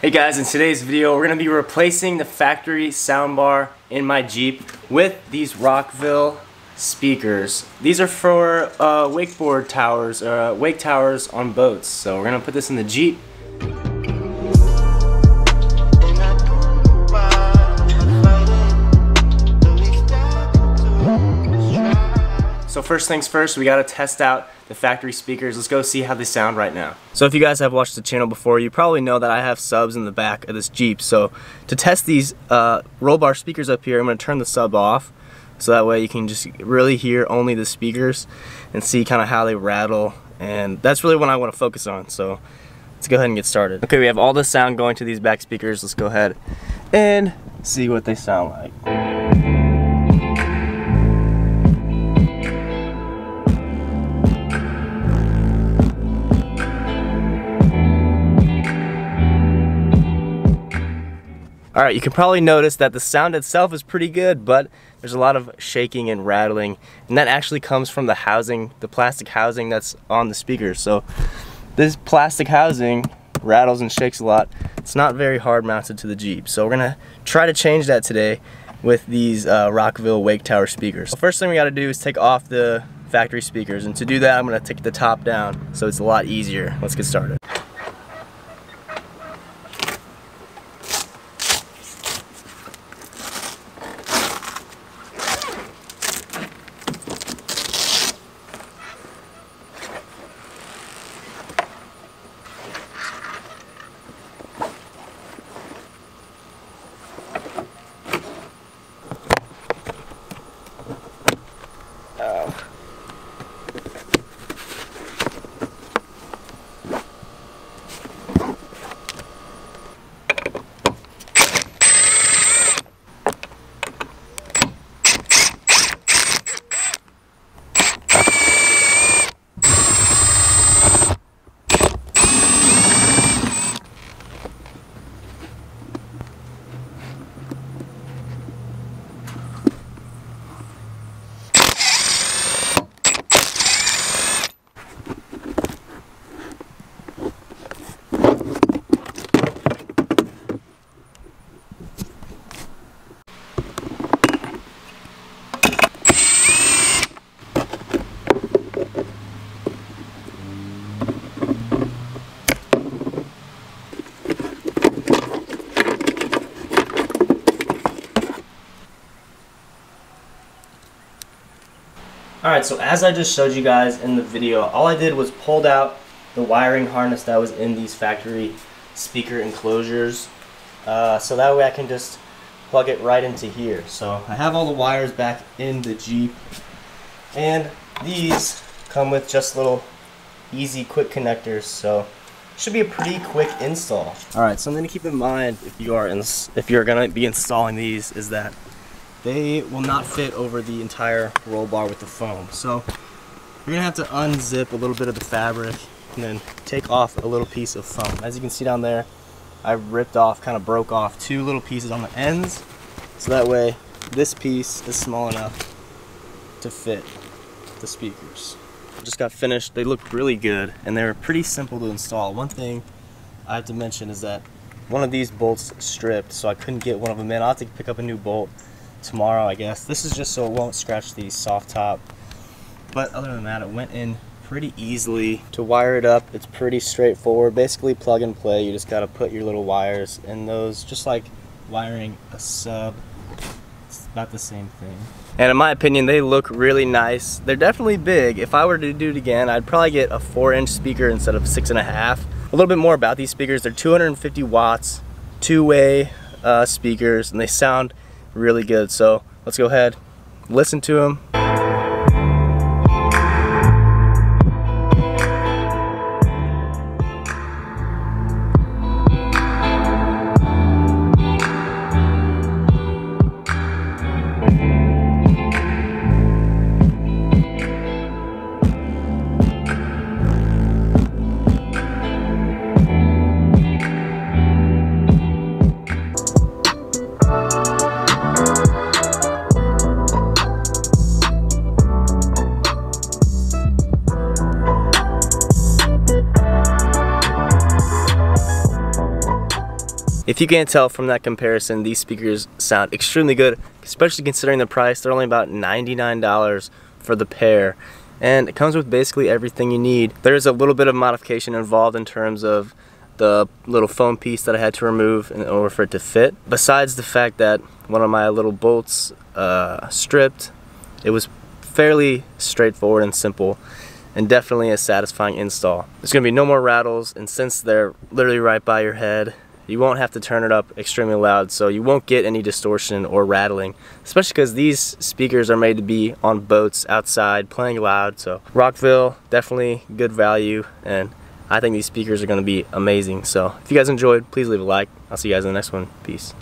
Hey guys, in today's video we're going to be replacing the factory soundbar in my Jeep with these Rockville speakers. These are for wakeboard towers, wake towers on boats. So we're going to put this in the Jeep. So first things first, we gotta test out the factory speakers. Let's go see how they sound right now. So if you guys have watched the channel before, you probably know that I have subs in the back of this Jeep. So to test these roll bar speakers up here, I'm gonna turn the sub off. So that way you can just really hear only the speakers and see kind of how they rattle. And that's really what I wanna focus on. So let's go ahead and get started. Okay, we have all the sound going to these back speakers. Let's go ahead and see what they sound like. Alright, you can probably notice that the sound itself is pretty good, but there's a lot of shaking and rattling, and that actually comes from the housing, the plastic housing that's on the speakers. So this plastic housing rattles and shakes a lot. It's not very hard mounted to the Jeep. So we're gonna try to change that today with these Rockville wake tower speakers. The first thing we gotta do is take off the factory speakers, and to do that I'm gonna take the top down so it's a lot easier. Let's get started. Alright, so as I just showed you guys in the video, all I did was pulled out the wiring harness that was in these factory speaker enclosures, so that way I can just plug it right into here. So I have all the wires back in the Jeep, and these come with just little easy quick connectors, so it should be a pretty quick install. Alright, something to keep in mind if you're going to be installing these is that they will not fit over the entire roll bar with the foam. So you're gonna have to unzip a little bit of the fabric and then take off a little piece of foam. As you can see down there, I ripped off, kind of broke off two little pieces on the ends, so that way this piece is small enough to fit the speakers. I just got finished. They look really good and they're pretty simple to install. One thing I have to mention is that one of these bolts stripped, so I couldn't get one of them in. I'll have to pick up a new bolt tomorrow, I guess. This is just so it won't scratch the soft top, but other than that it went in pretty easily. To wire it up, it's pretty straightforward, basically plug and play. You just got to put your little wires in those, just like wiring a sub. It's about the same thing, and in my opinion they look really nice. They're definitely big. If I were to do it again, I'd probably get a 4-inch speaker instead of 6.5. A little bit more about these speakers: they're 250 watts, two-way speakers, and they sound really good. So let's go ahead, listen to them. If you can't tell from that comparison, these speakers sound extremely good, especially considering the price. They're only about $99 for the pair, and it comes with basically everything you need. There's a little bit of modification involved in terms of the little foam piece that I had to remove in order for it to fit. Besides the fact that one of my little bolts stripped, it was fairly straightforward and simple, and definitely a satisfying install. There's going to be no more rattles, and since they're literally right by your head, you won't have to turn it up extremely loud, so you won't get any distortion or rattling, especially because these speakers are made to be on boats outside playing loud. So Rockville, definitely good value, and I think these speakers are going to be amazing. So if you guys enjoyed, please leave a like. I'll see you guys in the next one. Peace.